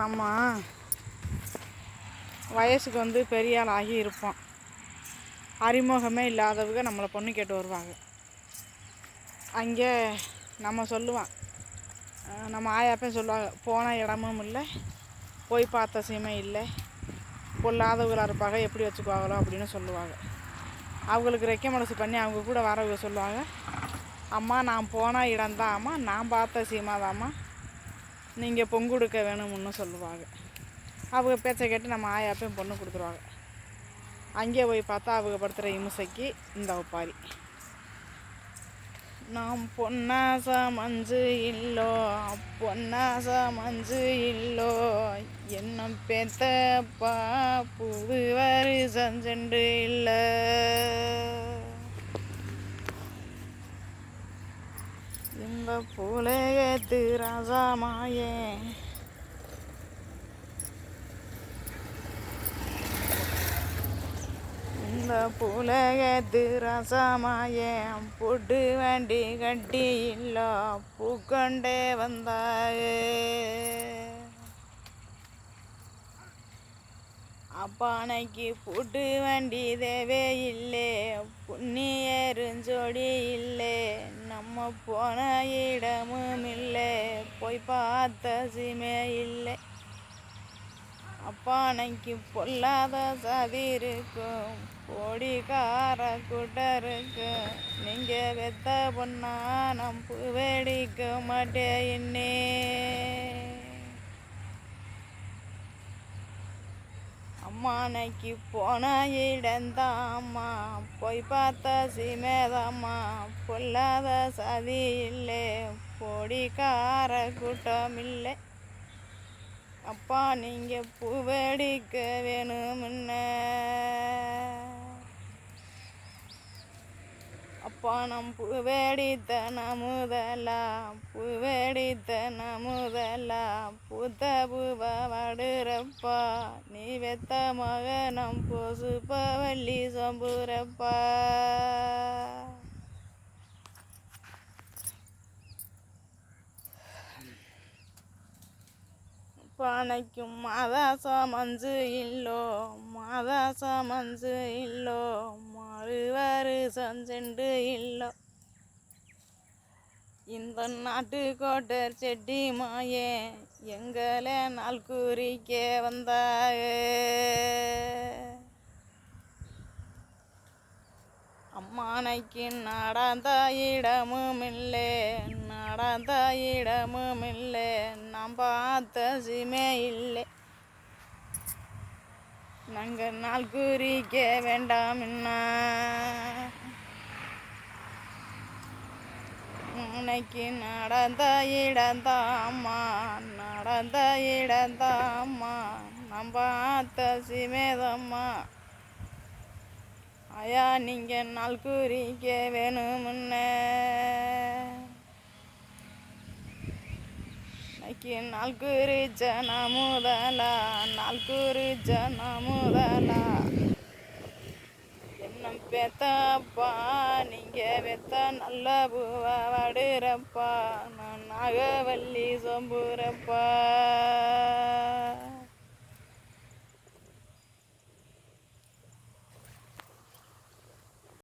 நம்ம வயசுக்கு வந்து பெரிய ஆள் ஆகி இருப்போம். அறிமுகமே இல்லாதவங்க நம்மளை பொண்ணு கேட்டு வருவாங்க. அங்கே நம்ம சொல்லுவான், நம்ம ஆயாப்பையும் சொல்லுவாங்க, போன இடமும் இல்லை, போய் பார்த்த சீமை இல்லை, பொல்லாதவங்களாக இருப்பாங்க, எப்படி வச்சுக்குவாங்களோ அப்படின்னு சொல்லுவாங்க. அவங்களுக்கு ரெக்க மனசு பண்ணி அவங்க கூட வரவங்க சொல்லுவாங்க, அம்மா நான் போன இடம்தான் அம்மா, நான் பார்த்த சீமாதாம்மா, நீங்கள் பொங்கு கொடுக்க வேணும்னு சொல்லுவாங்க. அவங்க பேச்சை கேட்டு நம்ம ஆயாப்பையும் பொண்ணு கொடுத்துருவாங்க. அங்கே போய் பார்த்தா அவங்க படுத்துகிற இம்சைக்கு இந்த ஒப்பாரி. நாம் பொன்னாசா மஞ்சு இல்லோ, பொன்னாசா மஞ்சு இல்லோ, என்ன பேத்தப்பா புது வருஷம் சென்று இல்லை. இந்த புலகத்து ராசாமாயே, இந்த புலகத்து ராசாமாயே, பொட்டு வண்டி கட்டி இல்லோ பூக்கொண்டே வந்தாயே. அப்பானைக்கு புட்டு வண்டி தேவே இல்லை, புண்ணியருஞ்சோடி இல்லை, நம்ம போன இடமும் இல்லை, போய் பார்த்த சீமே இல்லை. அப்பானைக்கு பொல்லாத சதி இருக்கும், கோடிக்கார கூட்டம் இருக்கும், நீங்கள் வெத்த பொண்ணா நம்பு வெடிக்க மாட்டேன்னே. அம்மானைக்கு போன இடந்தாம்மா, போய் பார்த்த சீமேதாம்மா, பொல்லாத சதி இல்லை, கோடிக்கார கூட்டம் இல்லை. அப்பா நீங்கள் பூ வெடிக்க வேணும்ன, அப்பா நம் பூ வெடித்த நமுதலா, பூ வெடித்த நமுதலா, பூத்த பூவ வடுறப்பா, நீ வெத்த மகனம் பொசுப்ப வள்ளி சம்புறப்பா. பானைக்கும் மாதாசா மஞ்சு இல்லோ, மாதாசா மஞ்சு இல்லோ, மாறு வருஷம் சென்று இல்லோ. இந்த நாட்டுக்கோட்டர் செட்டி மாயே எங்களை நாள் குறிக்க வந்தாக. அம்மானைக்கு நடந்த இடமும் இல்லை, நடந்த இடமும் இல்லை, நாம் பார்த்த சீமே இல்லை. நாங்கள் நாள் குறிக்க வேண்டாம்னா, உனக்கு நடந்த இடந்தாம்மா, நடந்த இடந்தாம்மா, நாம் பார்த்த சீமேதம்மா. ஐயா நீங்கள் நாள் குறிக்க வேணும்ன, இன்னைக்கு நாள் குறிச்ச நமுதலா, நாள் குறிச்ச நமுதலா, என்ன பெத்தப்பா நீங்கள் வெத்த நல்ல பூவா வடுறப்பா, நான் நாகவல்லி சொம்புறப்பா.